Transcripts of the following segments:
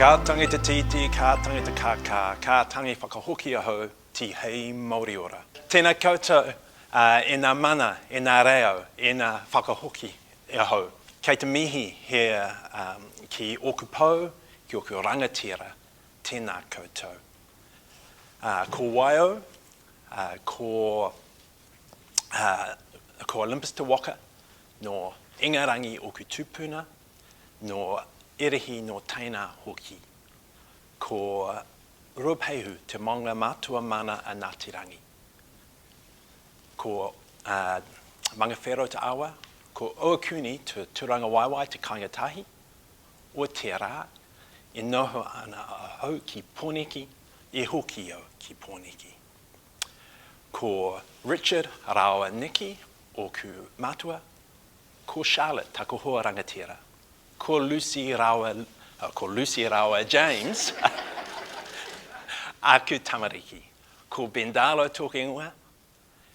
Ka tangi te titi, ka tangi te kaka, ka tangi whakahoki aho, ti hei Māori ora. Tēnā koutou, e ngā mana, e ngā reo, e ngā whakahoki aho. Kei te mihi he ki Ōkākou, ki o rangatira, tēnā koutou. Ko waio, ko Olympus te Waka, no ingarangi o kutupuna, no erehi no taina hoki. Ko Whakaihu te maunga mātua mana a Ngātirangi. Ko mangawhero te awa, ko Ōkākou te turanga waiwai te kangatahi, o te rā, e noho ana ahau ki Pōneke, e hoki au ki Pōneke. Ko Richard rawa Niki o ku mātua, ko Charlotte tako hoa rangatira, ko Lucy rawa James a ku tamariki, ko Ben Darlow tōku ingoa,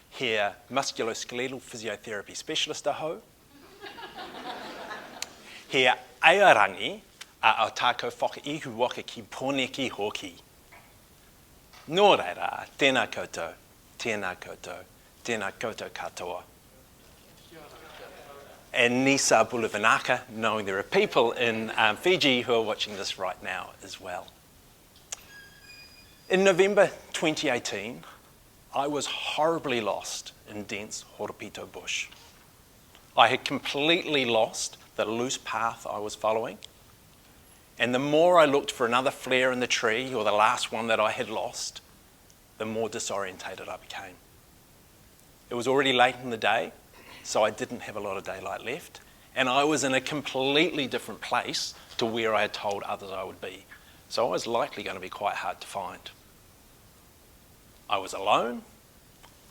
he musculoskeletal physiotherapy specialist aho, he aiarangi a Ōtako Whakaihu Waka ki Pōneke hoki. Nō reira, tēnā koutou, tēnā koutou, tēnā koutou katoa. And Nisa Bulavanaka, knowing there are people in Fiji who are watching this right now as well. In November 2018, I was horribly lost in dense Horapito bush. I had completely lost the loose path I was following, and the more I looked for another flare in the tree or the last one that I had lost, the more disorientated I became. It was already late in the day, so I didn't have a lot of daylight left, and I was in a completely different place to where I had told others I would be, so I was likely going to be quite hard to find. I was alone,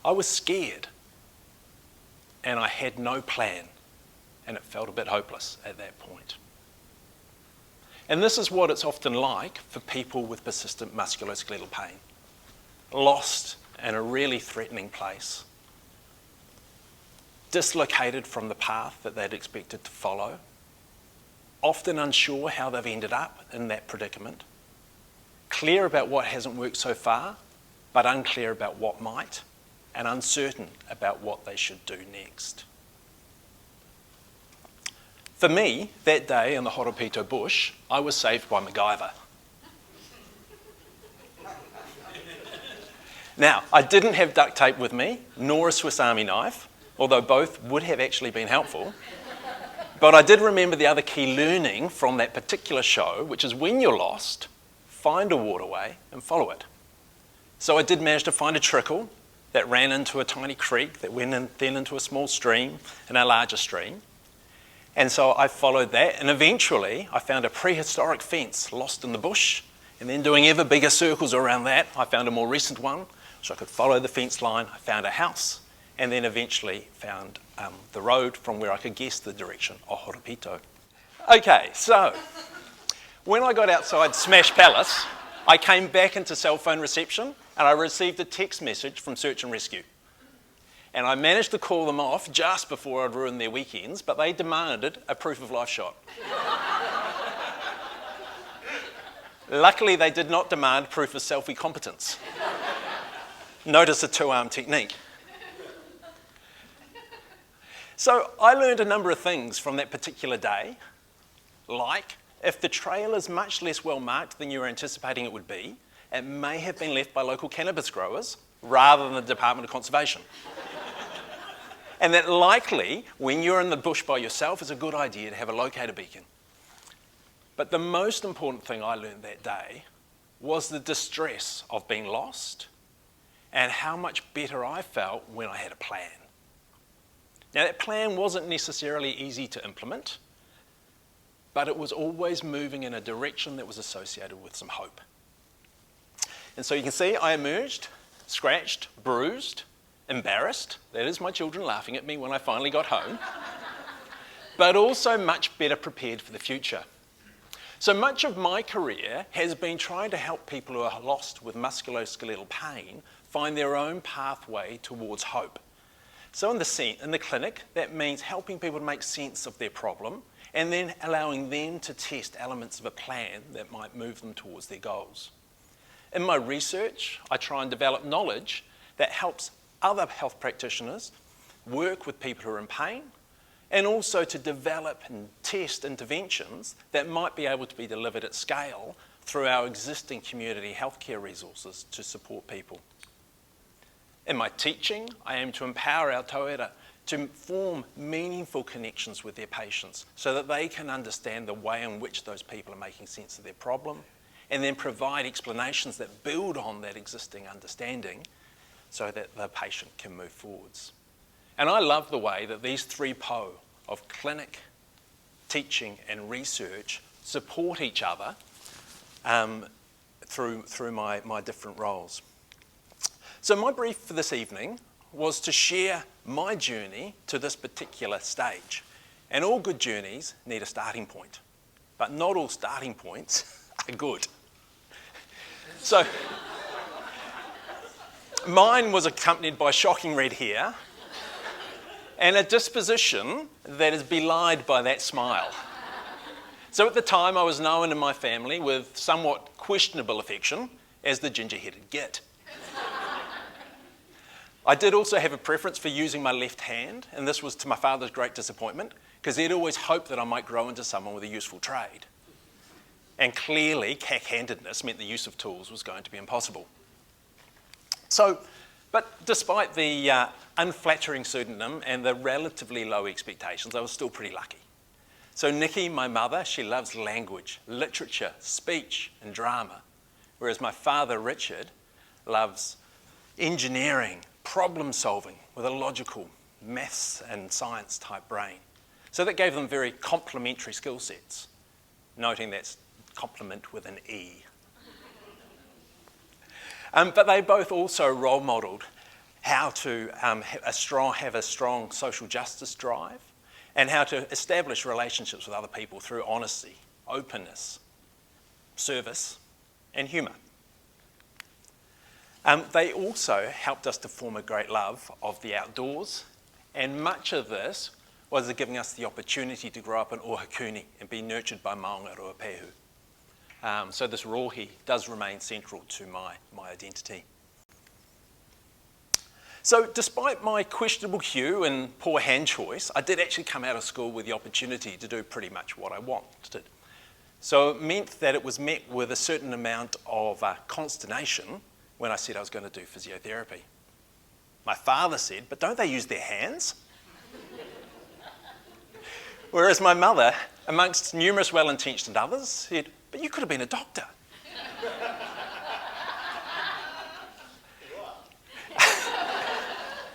I was scared, and I had no plan, and it felt a bit hopeless at that point. And this is what it's often like for people with persistent musculoskeletal pain. Lost in a really threatening place, dislocated from the path that they'd expected to follow, often unsure how they've ended up in that predicament, clear about what hasn't worked so far, but unclear about what might, and uncertain about what they should do next. For me, that day in the Horapito bush, I was saved by MacGyver. Now, I didn't have duct tape with me, nor a Swiss Army knife, although both would have actually been helpful. But I did remember the other key learning from that particular show, which is when you're lost, find a waterway and follow it. So I did manage to find a trickle that ran into a tiny creek that went then into a small stream and a larger stream. And so I followed that, and eventually I found a prehistoric fence lost in the bush, and then doing ever bigger circles around that, I found a more recent one, so I could follow the fence line. I found a house, and then eventually found the road from where I could guess the direction of Horapito. Okay, so when I got outside Smash Palace, I came back into cell phone reception, and I received a text message from Search and Rescue. And I managed to call them off just before I'd ruined their weekends, but they demanded a proof of life shot. Luckily, they did not demand proof of selfie competence. Notice the two-arm technique. So I learned a number of things from that particular day, like if the trail is much less well marked than you were anticipating it would be, it may have been left by local cannabis growers rather than the Department of Conservation. And that likely, when you're in the bush by yourself, it's a good idea to have a locator beacon. But the most important thing I learned that day was the distress of being lost and how much better I felt when I had a plan. Now, that plan wasn't necessarily easy to implement, but it was always moving in a direction that was associated with some hope. And so you can see I emerged, scratched, bruised, embarrassed, that is my children laughing at me when I finally got home, but also much better prepared for the future. So much of my career has been trying to help people who are lost with musculoskeletal pain find their own pathway towards hope. So in the clinic, that means helping people to make sense of their problem and then allowing them to test elements of a plan that might move them towards their goals. In my research, I try and develop knowledge that helps other health practitioners work with people who are in pain, and also to develop and test interventions that might be able to be delivered at scale through our existing community healthcare resources to support people. In my teaching, I aim to empower our tauira to form meaningful connections with their patients so that they can understand the way in which those people are making sense of their problem, and then provide explanations that build on that existing understanding so that the patient can move forwards. And I love the way that these three po of clinic, teaching and research support each other through my different roles. So my brief for this evening was to share my journey to this particular stage. And all good journeys need a starting point, but not all starting points are good. So mine was accompanied by shocking red hair and a disposition that is belied by that smile. So at the time I was known in my family with somewhat questionable affection as the ginger-headed git. I did also have a preference for using my left hand, and this was to my father's great disappointment, because he'd always hoped that I might grow into someone with a useful trade. And clearly, cack-handedness meant the use of tools was going to be impossible. But despite the unflattering pseudonym and the relatively low expectations, I was still pretty lucky. So Nikki, my mother, she loves language, literature, speech, and drama, whereas my father, Richard, loves engineering, problem solving with a logical maths and science type brain. So that gave them very complementary skill sets, noting that's complement with an E. But they both also role modelled how to have a strong social justice drive and how to establish relationships with other people through honesty, openness, service, and humour. They also helped us to form a great love of the outdoors, and much of this was giving us the opportunity to grow up in Ōkākou and be nurtured by maunga Pēhu. So this rohi does remain central to my identity. So despite my questionable hue and poor hand choice, I did actually come out of school with the opportunity to do pretty much what I wanted. So it meant that it was met with a certain amount of consternation when I said I was going to do physiotherapy. My father said, "But don't they use their hands?" Whereas my mother, amongst numerous well-intentioned others, said, "But you could have been a doctor."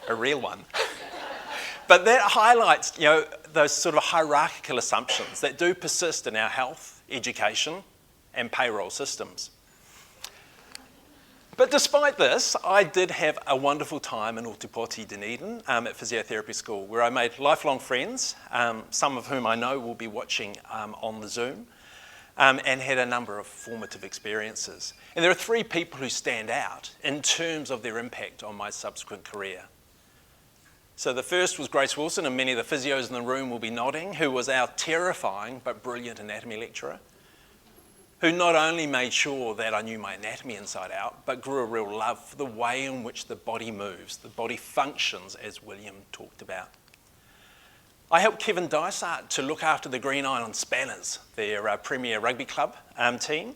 A real one. But that highlights, those sort of hierarchical assumptions that do persist in our health, education, and payroll systems. But despite this, I did have a wonderful time in Ōtepoti, Dunedin, at physiotherapy school, where I made lifelong friends, some of whom I know will be watching on the Zoom, and had a number of formative experiences. And there are three people who stand out in terms of their impact on my subsequent career. So the first was Grace Wilson, and many of the physios in the room will be nodding, who was our terrifying but brilliant anatomy lecturer, who not only made sure that I knew my anatomy inside out, but grew a real love for the way in which the body moves, the body functions, as William talked about. I helped Kevin Dysart to look after the Green Island Spanners, their premier rugby club team,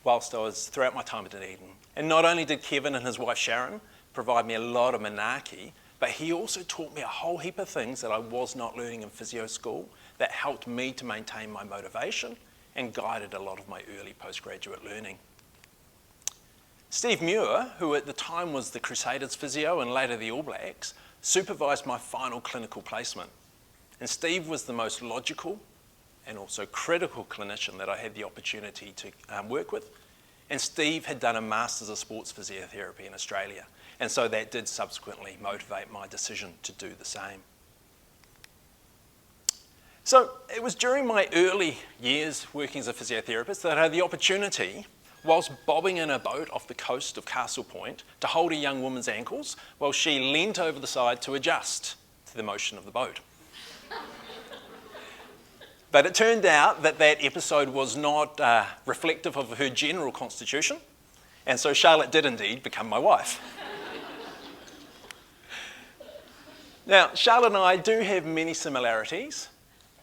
whilst I was throughout my time at Dunedin. And not only did Kevin and his wife Sharon provide me a lot of manaki, but he also taught me a whole heap of things that I was not learning in physio school that helped me to maintain my motivation and guided a lot of my early postgraduate learning. Steve Muir, who at the time was the Crusaders physio and later the All Blacks, supervised my final clinical placement. And Steve was the most logical and also critical clinician that I had the opportunity to work with. And Steve had done a Masters of Sports Physiotherapy in Australia. And so that did subsequently motivate my decision to do the same. So it was during my early years working as a physiotherapist that I had the opportunity, whilst bobbing in a boat off the coast of Castle Point, to hold a young woman's ankles while she leant over the side to adjust to the motion of the boat. But it turned out that that episode was not reflective of her general constitution, and so Charlotte did indeed become my wife. Now, Charlotte and I do have many similarities,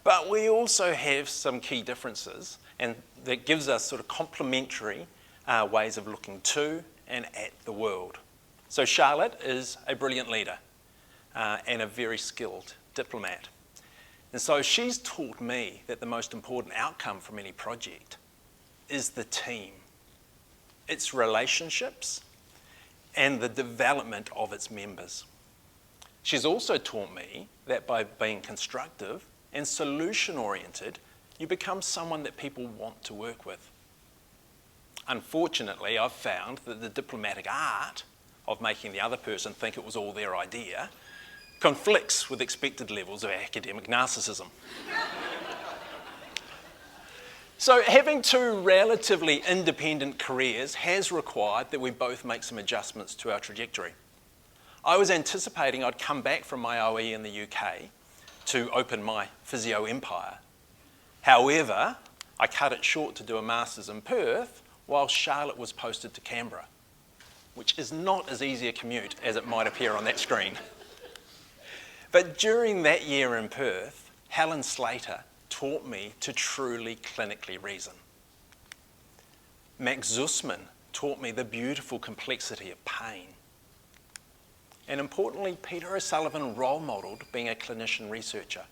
but we also have some key differences, and that gives us sort of complementary ways of looking to and at the world. So Charlotte is a brilliant leader and a very skilled diplomat. And so she's taught me that the most important outcome from any project is the team, its relationships, and the development of its members. She's also taught me that by being constructive and solution-oriented, you become someone that people want to work with. Unfortunately, I've found that the diplomatic art of making the other person think it was all their idea conflicts with expected levels of academic narcissism. So having two relatively independent careers has required that we both make some adjustments to our trajectory. I was anticipating I'd come back from my OE in the UK to open my physio empire. However, I cut it short to do a master's in Perth while Charlotte was posted to Canberra, which is not as easy a commute as it might appear on that screen. But during that year in Perth, Helen Slater taught me to truly clinically reason. Max Zussman taught me the beautiful complexity of pain. And importantly, Peter O'Sullivan role-modelled being a clinician researcher.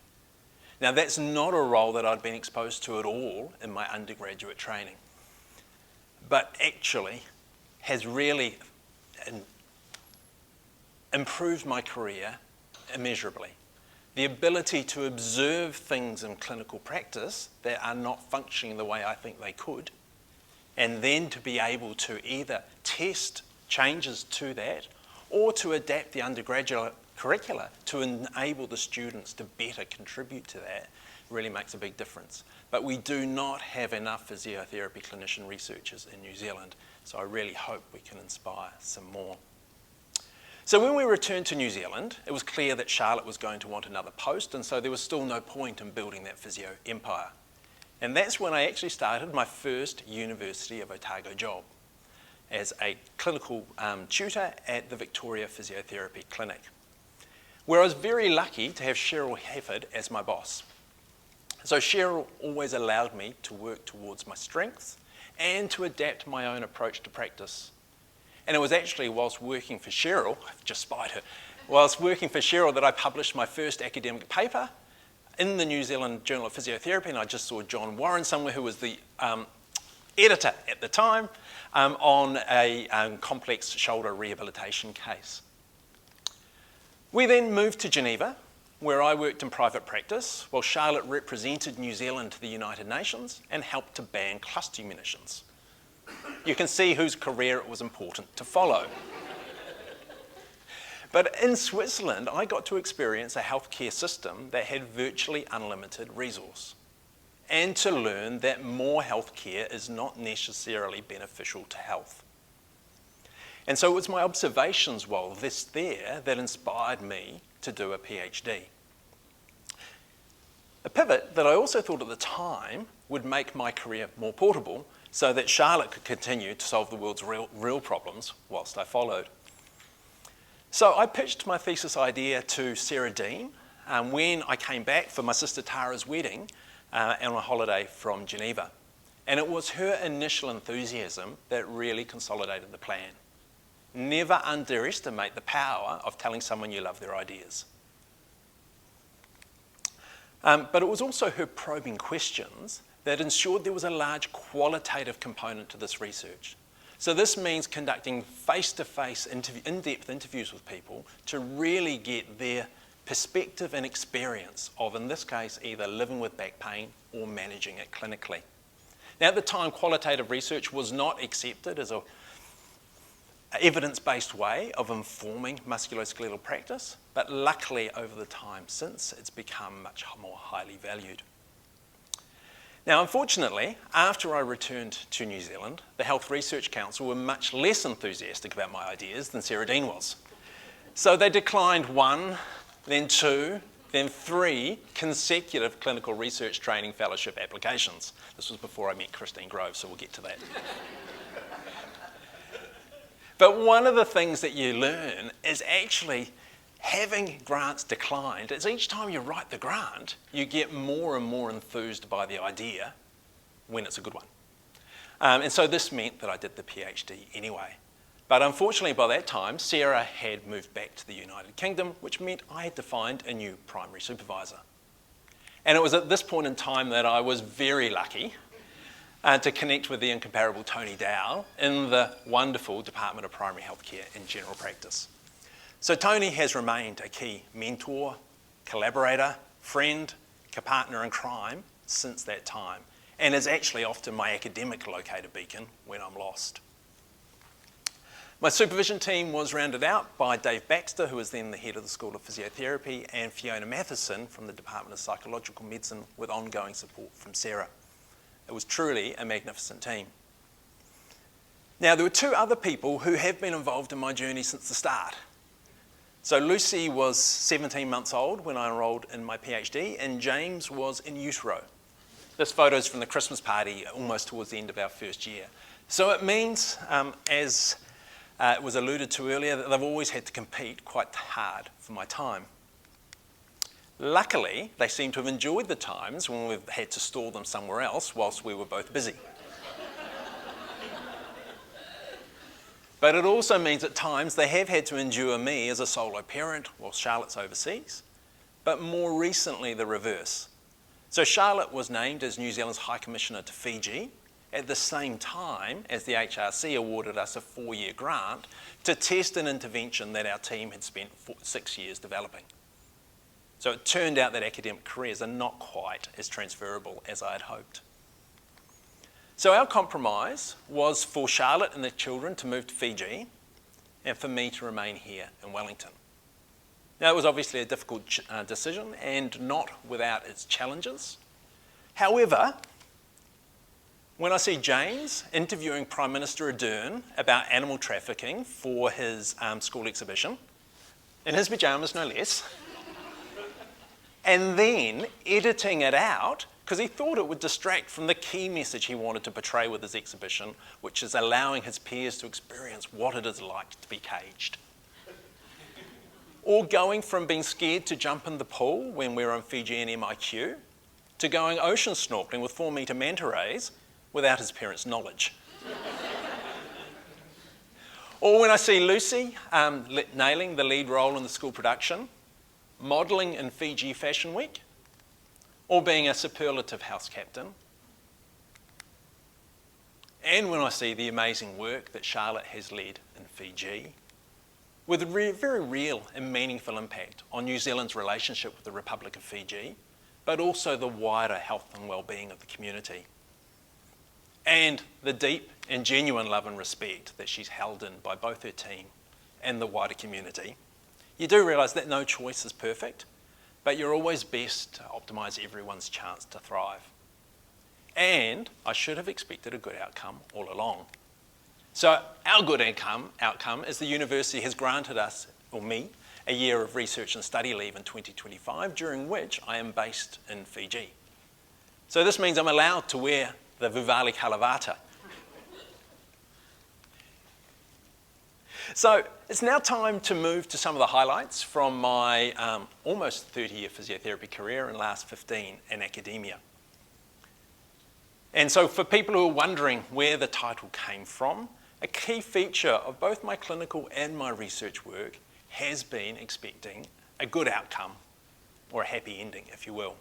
Now, that's not a role that I'd been exposed to at all in my undergraduate training, but actually has really improved my career immeasurably. The ability to observe things in clinical practice that are not functioning the way I think they could, and then to be able to either test changes to that or to adapt the undergraduate curricula to enable the students to better contribute to that really makes a big difference. But we do not have enough physiotherapy clinician researchers in New Zealand, so I really hope we can inspire some more. So when we returned to New Zealand, it was clear that Charlotte was going to want another post, and so there was still no point in building that physio empire. And that's when I actually started my first University of Otago job as a clinical tutor at the Victoria Physiotherapy Clinic, where I was very lucky to have Cheryl Hefford as my boss. So Cheryl always allowed me to work towards my strengths and to adapt my own approach to practice. And it was actually whilst working for Cheryl, I've just spied her, whilst working for Cheryl that I published my first academic paper in the New Zealand Journal of Physiotherapy, and I just saw John Warren somewhere, who was the editor at the time, on a complex shoulder rehabilitation case. We then moved to Geneva, where I worked in private practice, while Charlotte represented New Zealand to the United Nations and helped to ban cluster munitions. You can see whose career it was important to follow. But in Switzerland, I got to experience a healthcare system that had virtually unlimited resource, and to learn that more healthcare is not necessarily beneficial to health. And so it was my observations while there that inspired me to do a PhD. A pivot that I also thought at the time would make my career more portable so that Charlotte could continue to solve the world's real problems whilst I followed. So I pitched my thesis idea to Sarah Dean when I came back for my sister Tara's wedding on a holiday from Geneva. And it was her initial enthusiasm that really consolidated the plan. Never underestimate the power of telling someone you love their ideas. But it was also her probing questions that ensured there was a large qualitative component to this research. So this means conducting face-to-face in-depth interviews with people to really get their perspective and experience of, in this case, either living with back pain or managing it clinically. Now, at the time, qualitative research was not accepted as an evidence-based way of informing musculoskeletal practice, but luckily over the time since, it's become much more highly valued. Now, unfortunately, after I returned to New Zealand, the Health Research Council were much less enthusiastic about my ideas than Sarah Dean was. So they declined 1, then 2, than 3 consecutive clinical research training fellowship applications. This was before I met Christine Grove, so we'll get to that. But one of the things that you learn is actually having grants declined, is each time you write the grant, you get more and more enthused by the idea when it's a good one. And so this meant that I did the PhD anyway. But unfortunately by that time, Sarah had moved back to the United Kingdom, which meant I had to find a new primary supervisor. And it was at this point in time that I was very lucky to connect with the incomparable Tony Dow in the wonderful Department of Primary Healthcare in general practice. So Tony has remained a key mentor, collaborator, friend, partner in crime since that time, and is actually often my academic locator beacon when I'm lost. My supervision team was rounded out by Dave Baxter, who was then the head of the School of Physiotherapy, and Fiona Matheson from the Department of Psychological Medicine, with ongoing support from Sarah. It was truly a magnificent team. Now, there were 2 other people who have been involved in my journey since the start. So Lucy was 17 months old when I enrolled in my PhD, and James was in utero. This photo is from the Christmas party, almost towards the end of our first year. So it means, as it was alluded to earlier, that they've always had to compete quite hard for my time. Luckily, they seem to have enjoyed the times when we've had to store them somewhere else whilst we were both busy. But it also means at times they have had to endure me as a solo parent while Charlotte's overseas, but more recently the reverse. So Charlotte was named as New Zealand's High Commissioner to Fiji at the same time as the HRC awarded us a 4-year grant to test an intervention that our team had spent 6 years developing. So it turned out that academic careers are not quite as transferable as I had hoped. So our compromise was for Charlotte and the children to move to Fiji and for me to remain here in Wellington. Now, it was obviously a difficult decision and not without its challenges. However, when I see James interviewing Prime Minister Ardern about animal trafficking for his school exhibition, in his pyjamas no less, and then editing it out because he thought it would distract from the key message he wanted to portray with his exhibition, which is allowing his peers to experience what it is like to be caged. Or going from being scared to jump in the pool when we were on Fijian MIQ, to going ocean snorkeling with 4-metre manta rays without his parents' knowledge. Or when I see Lucy nailing the lead role in the school production, modelling in Fiji Fashion Week, or being a superlative house captain. And when I see the amazing work that Charlotte has led in Fiji, with a very real and meaningful impact on New Zealand's relationship with the Republic of Fiji, but also the wider health and well-being of the community. And the deep and genuine love and respect that she's held in by both her team and the wider community. You do realise that no choice is perfect, but you're always best to optimise everyone's chance to thrive. And I should have expected a good outcome all along. So our good outcome is the university has granted us, or me, a year of research and study leave in 2025, during which I am based in Fiji. So this means I'm allowed to wear the Vuvali Kalavata. So it's now time to move to some of the highlights from my almost 30-year physiotherapy career and last 15 in academia. And so for people who are wondering where the title came from, a key feature of both my clinical and my research work has been expecting a good outcome, or a happy ending, if you will.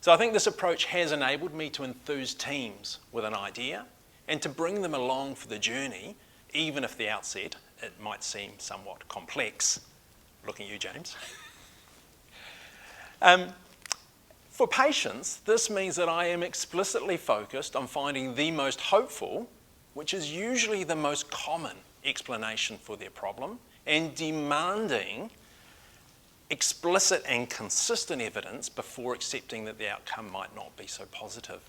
So I think this approach has enabled me to enthuse teams with an idea and to bring them along for the journey, even if at the outset it might seem somewhat complex. Looking at you, James. For patients, this means that I am explicitly focused on finding the most hopeful, which is usually the most common explanation for their problem, and demanding explicit and consistent evidence before accepting that the outcome might not be so positive.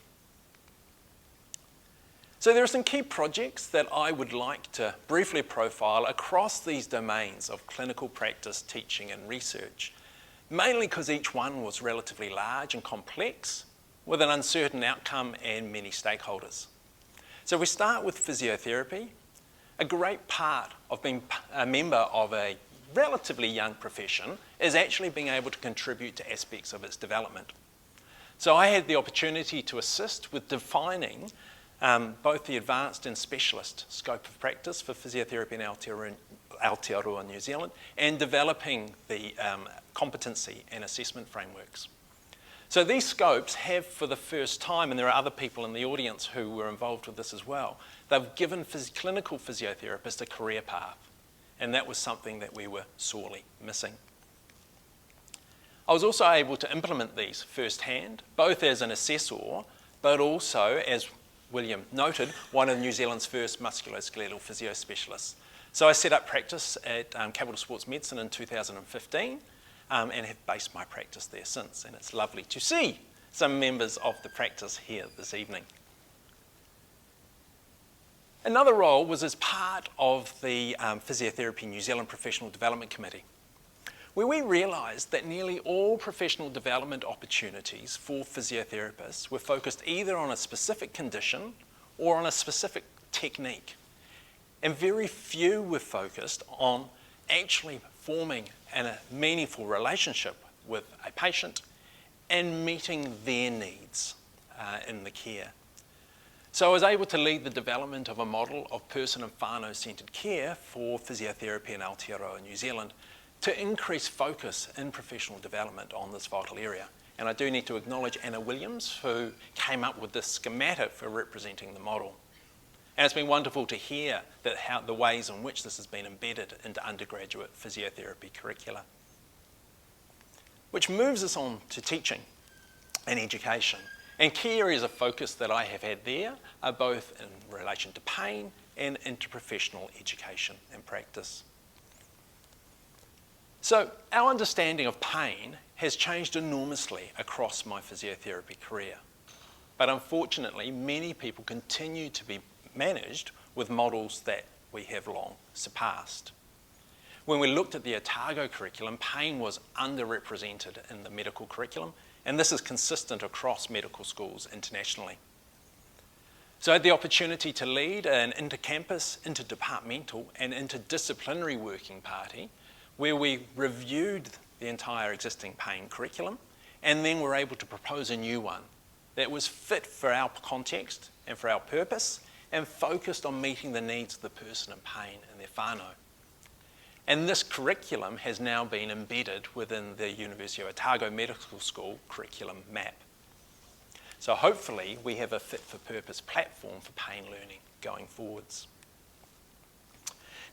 So there are some key projects that I would like to briefly profile across these domains of clinical practice, teaching and research, mainly because each one was relatively large and complex, with an uncertain outcome and many stakeholders. So we start with physiotherapy. A great part of being a member of a relatively young profession is actually being able to contribute to aspects of its development. So I had the opportunity to assist with defining both the advanced and specialist scope of practice for physiotherapy in Aotearoa, New Zealand, and developing the competency and assessment frameworks. So these scopes have, for the first time, and there are other people in the audience who were involved with this as well, they've given clinical physiotherapists a career path, and that was something that we were sorely missing. I was also able to implement these firsthand, both as an assessor, but also, as William noted, one of New Zealand's first musculoskeletal physio specialists. So I set up practice at Capital Sports Medicine in 2015 and have based my practice there since, and it's lovely to see some members of the practice here this evening. Another role was as part of the Physiotherapy New Zealand Professional Development Committee, where we realised that nearly all professional development opportunities for physiotherapists were focused either on a specific condition or on a specific technique. And very few were focused on actually forming a meaningful relationship with a patient and meeting their needs in the care. So I was able to lead the development of a model of person and whānau-centred care for physiotherapy in Aotearoa, New Zealand, to increase focus in professional development on this vital area. And I do need to acknowledge Anna Williams, who came up with this schematic for representing the model. And it's been wonderful to hear that the ways in which this has been embedded into undergraduate physiotherapy curricula. Which moves us on to teaching and education. And key areas of focus that I have had there are both in relation to pain and interprofessional education and practice. So our understanding of pain has changed enormously across my physiotherapy career. But unfortunately, many people continue to be managed with models that we have long surpassed. When we looked at the Otago curriculum, pain was underrepresented in the medical curriculum, and this is consistent across medical schools internationally. So I had the opportunity to lead an inter-campus, interdepartmental and interdisciplinary working party where we reviewed the entire existing pain curriculum and then were able to propose a new one that was fit for our context and for our purpose and focused on meeting the needs of the person in pain and their whānau. And this curriculum has now been embedded within the University of Otago Medical School curriculum map. So hopefully we have a fit-for-purpose platform for pain learning going forwards.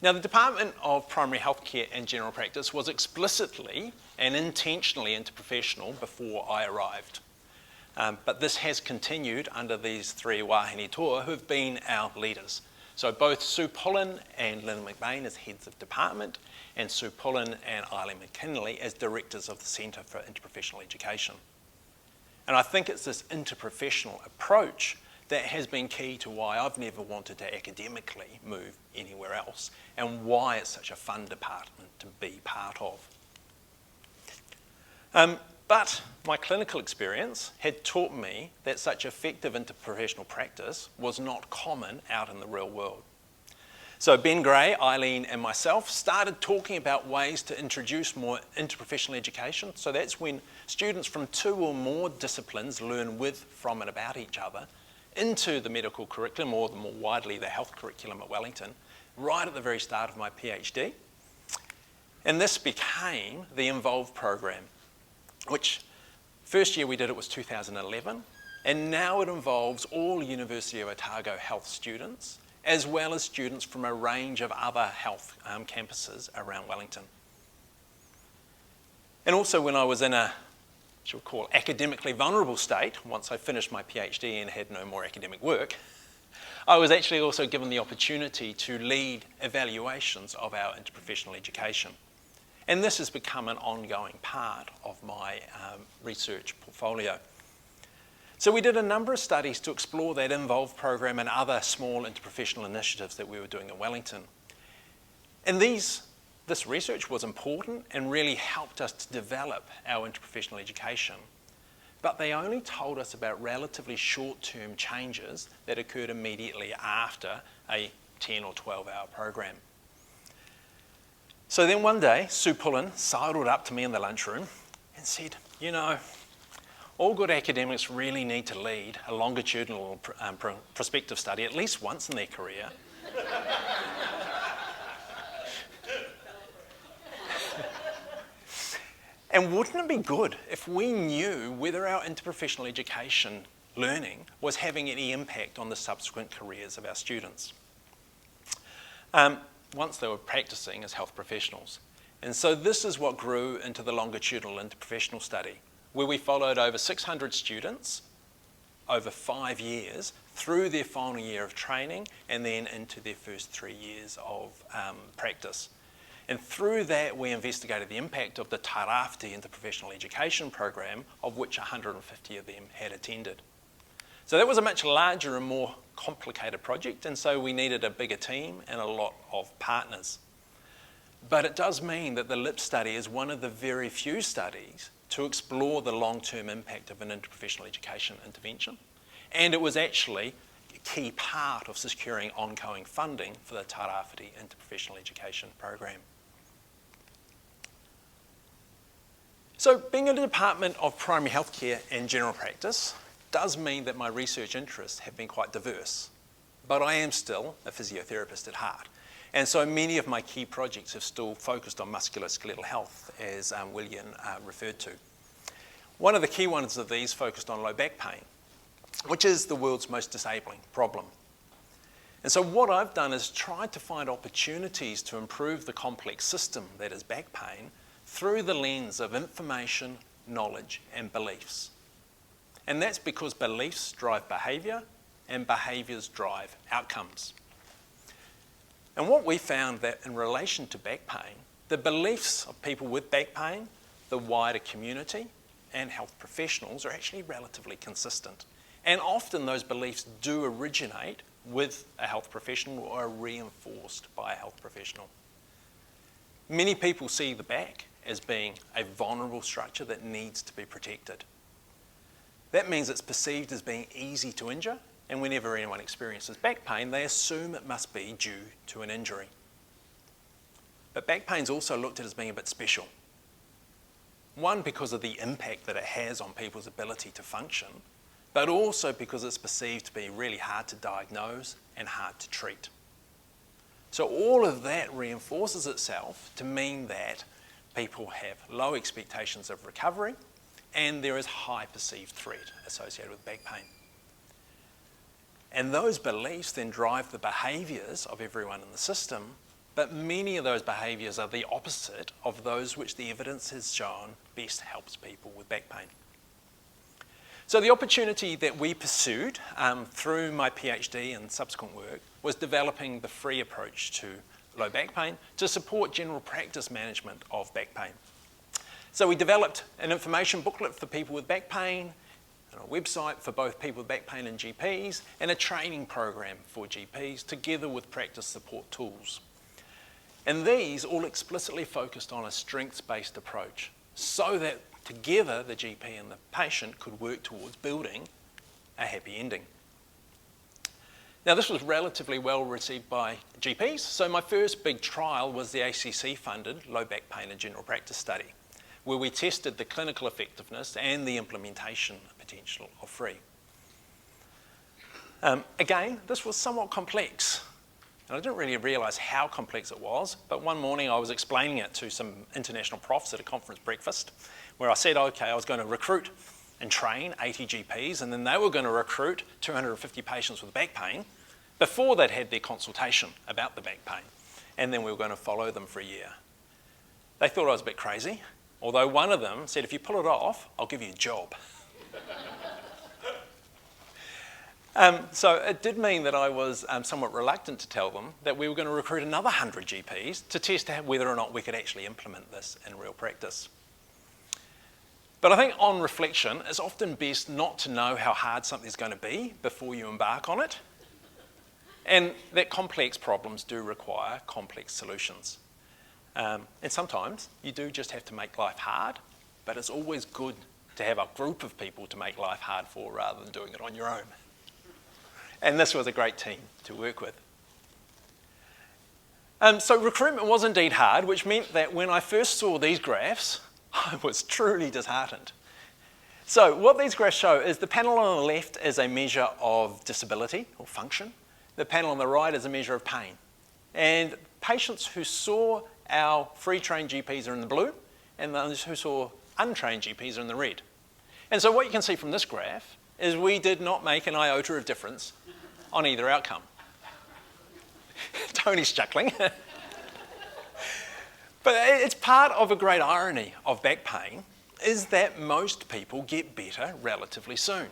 Now, the Department of Primary Healthcare and General Practice was explicitly and intentionally interprofessional before I arrived. But this has continued under these three wahine toa who have been our leaders. So both Sue Pullen and Lynn McBain as heads of department, and Sue Pullen and Eileen McKinley as directors of the Centre for Interprofessional Education. And I think it's this interprofessional approach that has been key to why I've never wanted to academically move anywhere else and why it's such a fun department to be part of. But my clinical experience had taught me that such effective interprofessional practice was not common out in the real world. So Ben Gray, Eileen and myself started talking about ways to introduce more interprofessional education. So that's when students from two or more disciplines learn with, from and about each other into the medical curriculum, or more widely the health curriculum at Wellington, right at the very start of my PhD. And this became the Involve program, which first year we did it was 2011, and now it involves all University of Otago health students, as well as students from a range of other health campuses around Wellington. And also when I was in a, shall we call, academically vulnerable state, once I finished my PhD and had no more academic work, I was actually also given the opportunity to lead evaluations of our interprofessional education. And this has become an ongoing part of my research portfolio. So we did a number of studies to explore that Involve program and other small interprofessional initiatives that we were doing at Wellington. And these this research was important and really helped us to develop our interprofessional education. But they only told us about relatively short-term changes that occurred immediately after a 10 or 12-hour program. So then one day, Sue Pullen sidled up to me in the lunchroom and said, you know, all good academics really need to lead a longitudinal prospective study at least once in their career. And wouldn't it be good if we knew whether our interprofessional education learning was having any impact on the subsequent careers of our students once they were practicing as health professionals? And so this is what grew into the longitudinal interprofessional study, where we followed over 600 students over 5 years through their final year of training and then into their first 3 years of practice. And through that, we investigated the impact of the Tairāwhiti interprofessional education program, of which 150 of them had attended. So that was a much larger and more complicated project, and so we needed a bigger team and a lot of partners. But it does mean that the LIP study is one of the very few studies to explore the long-term impact of an interprofessional education intervention. And it was actually a key part of securing ongoing funding for the Tairāwhiti interprofessional education program. So being in the Department of Primary Healthcare and General Practice does mean that my research interests have been quite diverse, but I am still a physiotherapist at heart. And so many of my key projects have still focused on musculoskeletal health, as William referred to. One of the key ones of these focused on low back pain, which is the world's most disabling problem. And so what I've done is tried to find opportunities to improve the complex system that is back pain through the lens of information, knowledge, and beliefs. And that's because beliefs drive behaviour and behaviours drive outcomes. And what we found that in relation to back pain, the beliefs of people with back pain, the wider community, and health professionals are actually relatively consistent. And often those beliefs do originate with a health professional or are reinforced by a health professional. Many people see the back as being a vulnerable structure that needs to be protected. That means it's perceived as being easy to injure, and whenever anyone experiences back pain, they assume it must be due to an injury. But back pain's also looked at as being a bit special. One, because of the impact that it has on people's ability to function, but also because it's perceived to be really hard to diagnose and hard to treat. So all of that reinforces itself to mean that people have low expectations of recovery and there is high perceived threat associated with back pain. And those beliefs then drive the behaviours of everyone in the system, but many of those behaviours are the opposite of those which the evidence has shown best helps people with back pain. So the opportunity that we pursued through my PhD and subsequent work was developing the free approach to low back pain to support general practice management of back pain. So we developed an information booklet for people with back pain, a website for both people with back pain and GPs, and a training program for GPs together with practice support tools. And these all explicitly focused on a strengths-based approach so that together the GP and the patient could work towards building a happy ending. Now this was relatively well received by GPs, so my first big trial was the ACC-funded low back pain and general practice study, where we tested the clinical effectiveness and the implementation potential of free. Again, this was somewhat complex, and I didn't really realise how complex it was, but one morning I was explaining it to some international profs at a conference breakfast, where I said, okay, I was going to recruit and train 80 GPs, and then they were going to recruit 250 patients with back pain before they'd had their consultation about the back pain, and then we were going to follow them for a year. They thought I was a bit crazy, although one of them said, if you pull it off, I'll give you a job. So it did mean that I was somewhat reluctant to tell them that we were going to recruit another 100 GPs to test whether or not we could actually implement this in real practice. But I think on reflection, it's often best not to know how hard something's going to be before you embark on it, and that complex problems do require complex solutions. And sometimes you do just have to make life hard, but it's always good to have a group of people to make life hard for rather than doing it on your own. And this was a great team to work with. So recruitment was indeed hard, which meant that when I first saw these graphs, I was truly disheartened. So what these graphs show is the panel on the left is a measure of disability or function. The panel on the right is a measure of pain. And patients who saw our free trained GPs are in the blue, and those who saw untrained GPs are in the red. And so what you can see from this graph is we did not make an iota of difference on either outcome. Tony's chuckling. But it's part of a great irony of back pain is that most people get better relatively soon.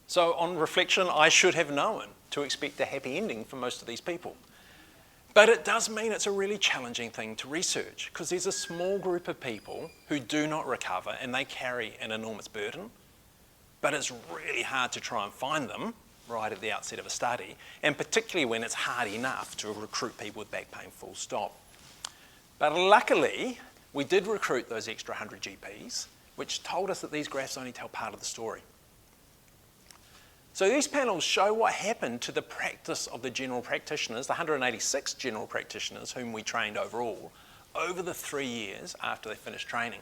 So on reflection, I should have known to expect a happy ending for most of these people. But it does mean it's a really challenging thing to research because there's a small group of people who do not recover and they carry an enormous burden. But it's really hard to try and find them right at the outset of a study, and particularly when it's hard enough to recruit people with back pain full stop. But luckily, we did recruit those extra 100 GPs, which told us that these graphs only tell part of the story. So these panels show what happened to the practice of the general practitioners, the 186 general practitioners whom we trained overall, over the 3 years after they finished training.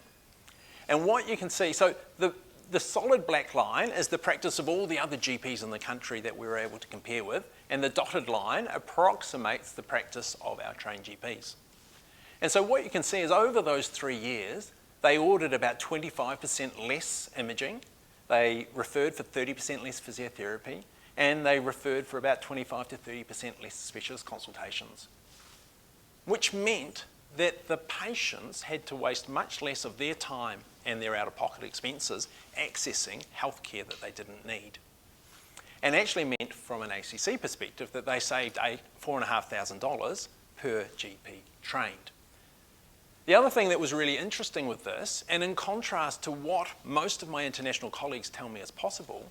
And what you can see, so the solid black line is the practice of all the other GPs in the country that we were able to compare with, and the dotted line approximates the practice of our trained GPs. And so what you can see is over those 3 years, they ordered about 25% less imaging, they referred for 30% less physiotherapy, and they referred for about 25 to 30% less specialist consultations, which meant that the patients had to waste much less of their time and their out-of-pocket expenses accessing healthcare that they didn't need. And actually meant from an ACC perspective that they saved $4,500 per GP trained. The other thing that was really interesting with this, and in contrast to what most of my international colleagues tell me is possible,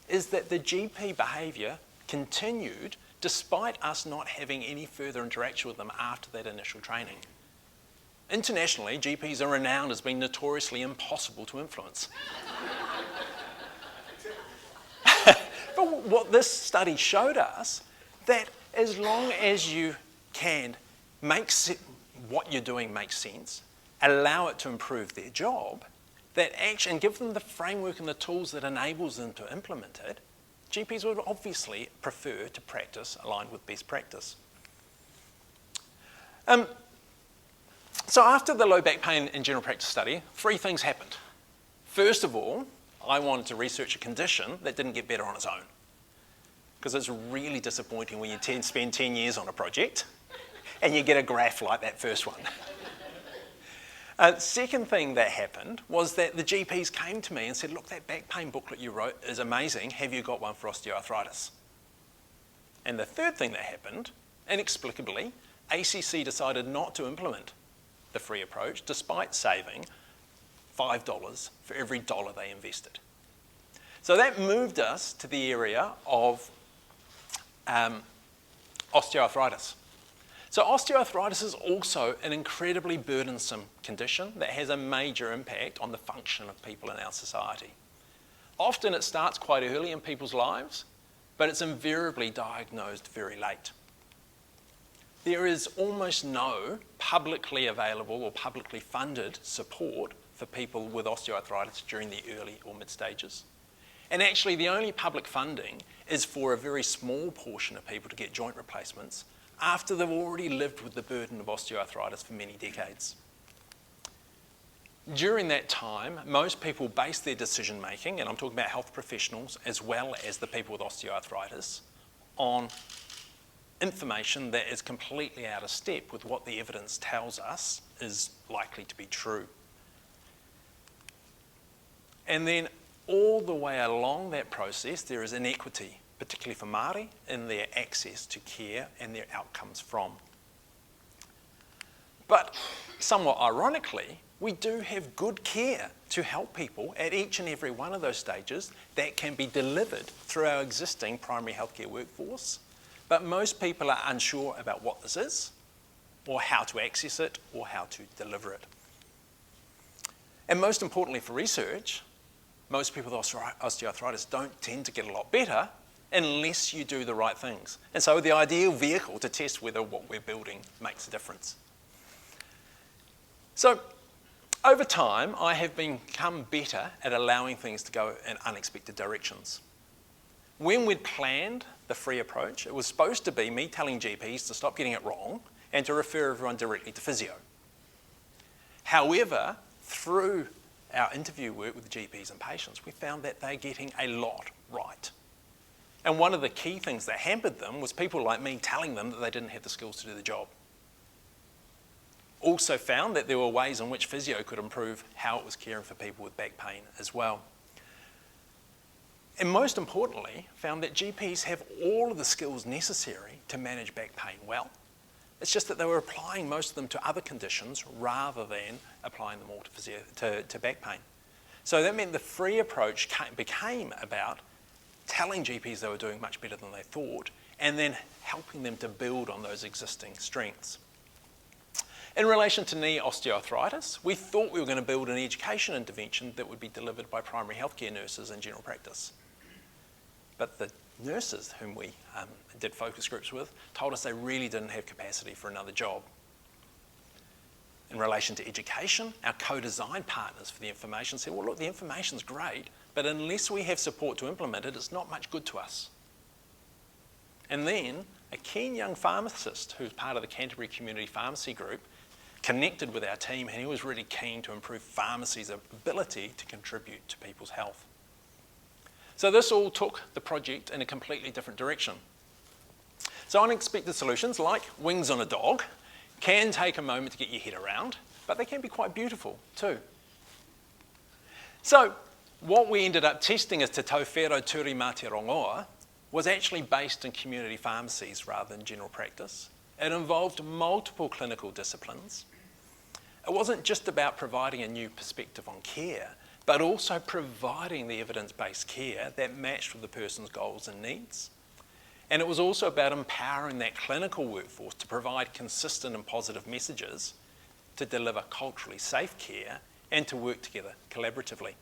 is that the GP behaviour continued despite us not having any further interaction with them after that initial training. Internationally, GPs are renowned as being notoriously impossible to influence. But what this study showed us, that as long as you can make what you're doing make sense, allow it to improve their job, that action, and give them the framework and the tools that enables them to implement it, GPs would obviously prefer to practice aligned with best practice. So after the low back pain and general practice study, 3 things happened. First of all, I wanted to research a condition that didn't get better on its own. Because it's really disappointing when you spend 10 years on a project and you get a graph like that first one. Second thing that happened was that the GPs came to me and said, look, that back pain booklet you wrote is amazing. Have you got one for osteoarthritis? And the third thing that happened, inexplicably, ACC decided not to implement the free approach despite saving $5 for every dollar they invested. So that moved us to the area of osteoarthritis. So osteoarthritis is also an incredibly burdensome condition that has a major impact on the function of people in our society. Often it starts quite early in people's lives, but it's invariably diagnosed very late. There is almost no publicly available or publicly funded support for people with osteoarthritis during the early or mid stages. And actually the only public funding is for a very small portion of people to get joint replacements after they've already lived with the burden of osteoarthritis for many decades. During that time, most people base their decision making, and I'm talking about health professionals as well as the people with osteoarthritis, on information that is completely out of step with what the evidence tells us is likely to be true. And then all the way along that process, there is inequity, particularly for Māori, in their access to care and their outcomes from. But somewhat ironically, we do have good care to help people at each and every one of those stages that can be delivered through our existing primary healthcare workforce. But most people are unsure about what this is, or how to access it, or how to deliver it. And most importantly for research, most people with osteoarthritis don't tend to get a lot better unless you do the right things. And so the ideal vehicle to test whether what we're building makes a difference. So over time, I have become better at allowing things to go in unexpected directions. When we'd planned the free approach, it was supposed to be me telling GPs to stop getting it wrong and to refer everyone directly to physio. However, through our interview work with GPs and patients, we found that they're getting a lot right. And one of the key things that hampered them was people like me telling them that they didn't have the skills to do the job. Also found that there were ways in which physio could improve how it was caring for people with back pain as well. And most importantly, found that GPs have all of the skills necessary to manage back pain well. It's just that they were applying most of them to other conditions rather than applying them all to back pain. So that meant the free approach became about telling GPs they were doing much better than they thought, and then helping them to build on those existing strengths. In relation to knee osteoarthritis, we thought we were going to build an education intervention that would be delivered by primary healthcare nurses in general practice. But the nurses whom we did focus groups with told us they really didn't have capacity for another job. In relation to education, our co-design partners for the information said, well, look, the information's great, but unless we have support to implement it, it's not much good to us. And then a keen young pharmacist who's part of the Canterbury Community Pharmacy Group connected with our team, and he was really keen to improve pharmacy's ability to contribute to people's health. So this all took the project in a completely different direction. So unexpected solutions like wings on a dog can take a moment to get your head around, but they can be quite beautiful too. So what we ended up testing as Te Tauwhero Turi Mā Te Rongoa was actually based in community pharmacies rather than general practice. It involved multiple clinical disciplines. It wasn't just about providing a new perspective on care, but also providing the evidence-based care that matched with the person's goals and needs. And it was also about empowering that clinical workforce to provide consistent and positive messages, to deliver culturally safe care, and to work together collaboratively.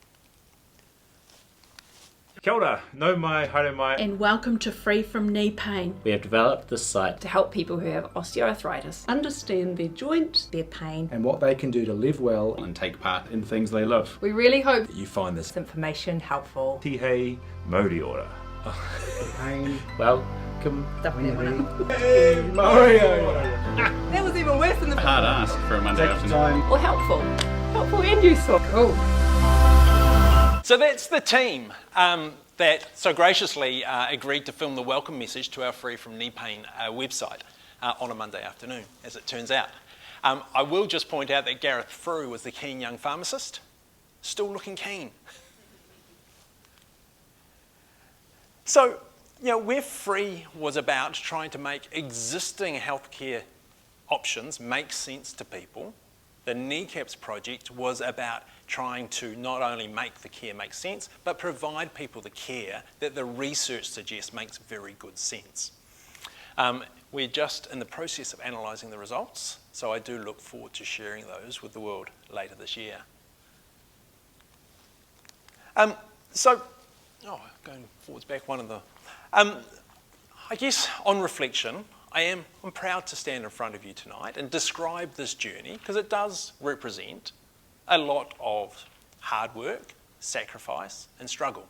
Kia ora, nau mai, haere mai. And welcome to Free From Knee Pain. We have developed this site to help people who have osteoarthritis understand their joint, their pain, and what they can do to live well And take part in things they love. We really hope You find this information helpful. Tihei Mauri ora. pain. welcome. Hey, Mario! That was even worse than the Hard ask for a Monday Take afternoon. time. or helpful. Helpful and useful. Cool. So that's the team that so graciously agreed to film the welcome message to our Free From Knee Pain website on a Monday afternoon, as it turns out. I will just point out that Gareth Frew was the keen young pharmacist, still looking keen. So, you know, where Free was about trying to make existing healthcare options make sense to people, the Kneecaps project was about trying to not only make the care make sense, but provide people the care that the research suggests makes very good sense. We're just in the process of analysing the results, so I do look forward to sharing those with the world later this year. Going forwards, back, one of the... I guess on reflection, I'm proud to stand in front of you tonight and describe this journey because it does represent a lot of hard work, sacrifice and struggle.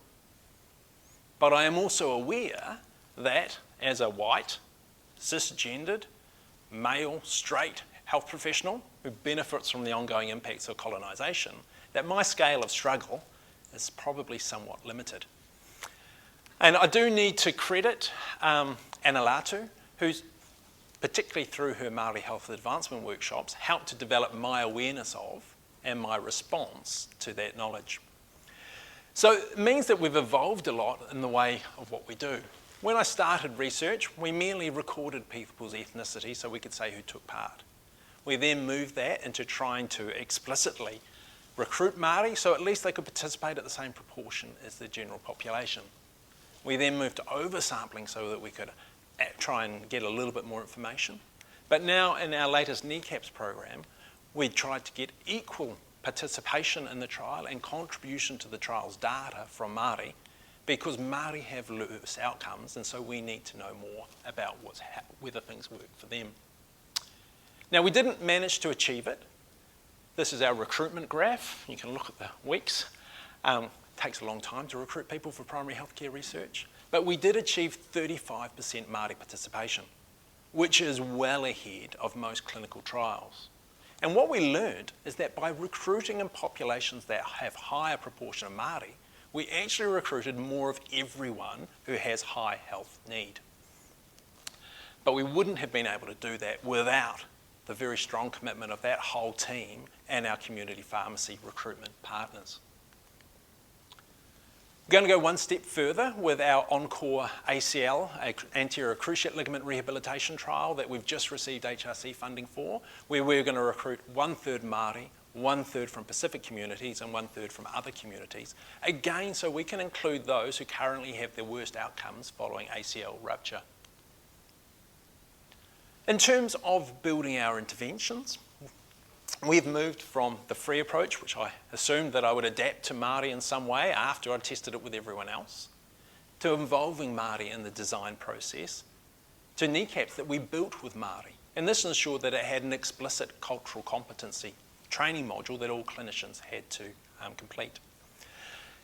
But I am also aware that as a white, cisgendered, male, straight health professional who benefits from the ongoing impacts of colonisation, that my scale of struggle is probably somewhat limited. And I do need to credit Anna Latu, who's particularly through her Māori Health Advancement workshops, helped to develop my awareness of and my response to that knowledge. So it means that we've evolved a lot in the way of what we do. When I started research, we merely recorded people's ethnicity so we could say who took part. We then moved that into trying to explicitly recruit Māori so at least they could participate at the same proportion as the general population. We then moved to oversampling so that we could try and get a little bit more information. But now in our latest kneecaps program, we tried to get equal participation in the trial and contribution to the trial's data from Māori, because Māori have worse outcomes, and so we need to know more about whether things work for them. Now, we didn't manage to achieve it. This is our recruitment graph. You can look at the weeks. It takes a long time to recruit people for primary healthcare research, but we did achieve 35% Māori participation, which is well ahead of most clinical trials. And what we learned is that by recruiting in populations that have higher proportion of Māori, we actually recruited more of everyone who has high health need. But we wouldn't have been able to do that without the very strong commitment of that whole team and our community pharmacy recruitment partners. We're going to go one step further with our Encore ACL, anterior cruciate ligament rehabilitation trial that we've just received HRC funding for, where we're going to recruit 1/3 Māori, 1/3 from Pacific communities and 1/3 from other communities, again so we can include those who currently have their worst outcomes following ACL rupture. In terms of building our interventions, we've moved from the free approach, which I assumed that I would adapt to Māori in some way after I'd tested it with everyone else, to involving Māori in the design process, to kneecaps that we built with Māori. And this ensured that it had an explicit cultural competency training module that all clinicians had to complete.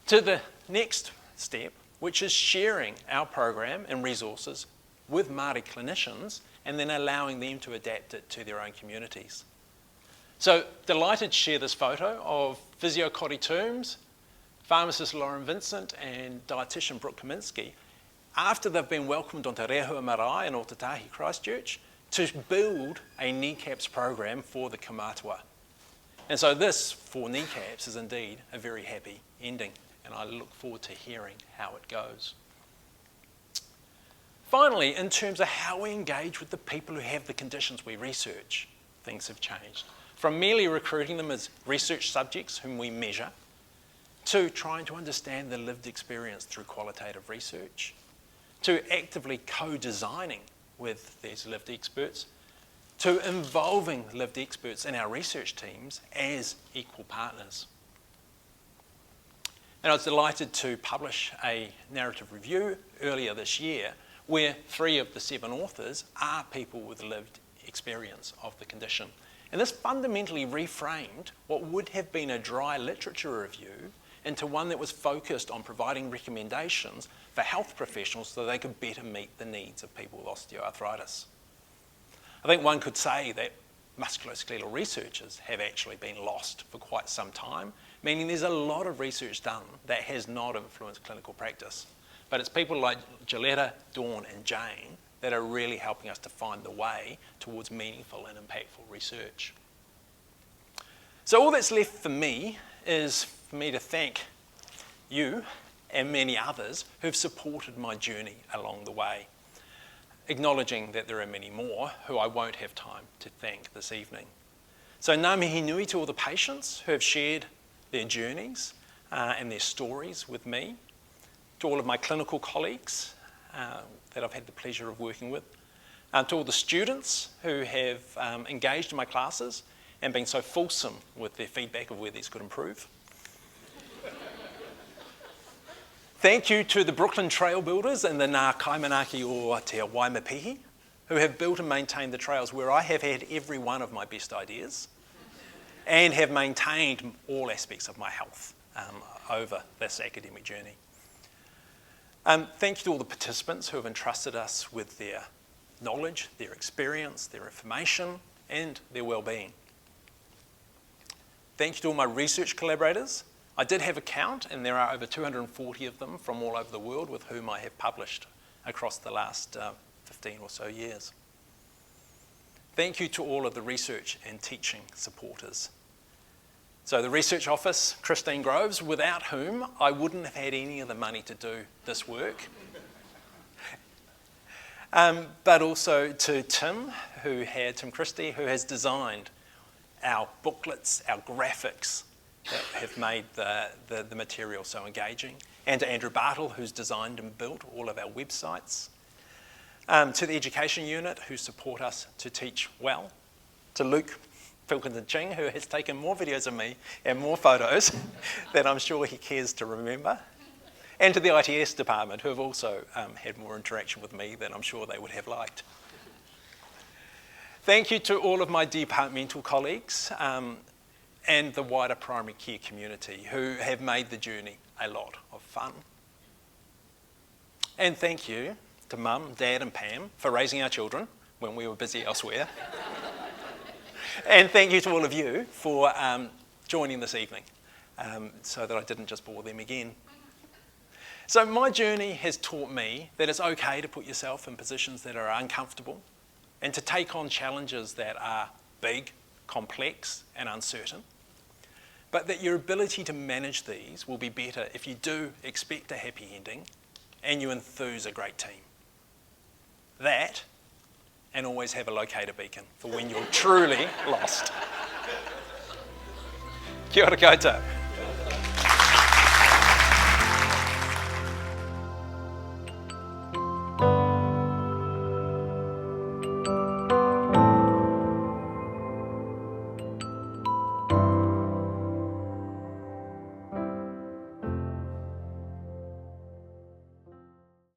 To the next step, which is sharing our program and resources with Māori clinicians and then allowing them to adapt it to their own communities. So delighted to share this photo of physio Cotty Toombs, pharmacist Lauren Vincent and dietitian Brooke Kaminsky after they've been welcomed onto Rehua Marae in Ōtāgo, Christchurch to build a kneecaps program for the Kaumātua. And so this, for kneecaps, is indeed a very happy ending, and I look forward to hearing how it goes. Finally, in terms of how we engage with the people who have the conditions we research, things have changed. From merely recruiting them as research subjects whom we measure, to trying to understand the lived experience through qualitative research, to actively co-designing with these lived experts, to involving lived experts in our research teams as equal partners. And I was delighted to publish a narrative review earlier this year where 3 of the 7 authors are people with lived experience of the condition. And this fundamentally reframed what would have been a dry literature review into one that was focused on providing recommendations for health professionals so they could better meet the needs of people with osteoarthritis. I think one could say that musculoskeletal researchers have actually been lost for quite some time, meaning there's a lot of research done that has not influenced clinical practice. But it's people like Gilletta, Dawn and Jane that are really helping us to find the way towards meaningful and impactful research. So all that's left for me is for me to thank you and many others who've supported my journey along the way, acknowledging that there are many more who I won't have time to thank this evening. So ngā mihi nui to all the patients who have shared their journeys and their stories with me, to all of my clinical colleagues that I've had the pleasure of working with, to all the students who have engaged in my classes and been so fulsome with their feedback of where these could improve. Thank you to the Brooklyn Trail Builders and the Ngā Kaimanaki o Te Waimapihi, who have built and maintained the trails where I have had every one of my best ideas and have maintained all aspects of my health over this academic journey. Thank you to all the participants who have entrusted us with their knowledge, their experience, their information, and their well-being. Thank you to all my research collaborators. I did have a count, and there are over 240 of them from all over the world with whom I have published across the last 15 or so years. Thank you to all of the research and teaching supporters. So the research office, Christine Groves, without whom I wouldn't have had any of the money to do this work. But also to Tim Christie, who has designed our booklets, our graphics that have made the material so engaging, and to Andrew Bartle, who's designed and built all of our websites. To the education unit who support us to teach well. To Luke Pilkington-Ching, who has taken more videos of me and more photos than I'm sure he cares to remember. And to the ITS department, who have also had more interaction with me than I'm sure they would have liked. Thank you to all of my departmental colleagues and the wider primary care community who have made the journey a lot of fun. And thank you to Mum, Dad and Pam for raising our children when we were busy elsewhere. And thank you to all of you for joining this evening so that I didn't just bore them again. So my journey has taught me that it's okay to put yourself in positions that are uncomfortable and to take on challenges that are big, complex and uncertain, but that your ability to manage these will be better if you do expect a happy ending and you enthuse a great team. That, and always have a locator beacon for when you're truly lost. Kia ora koutou.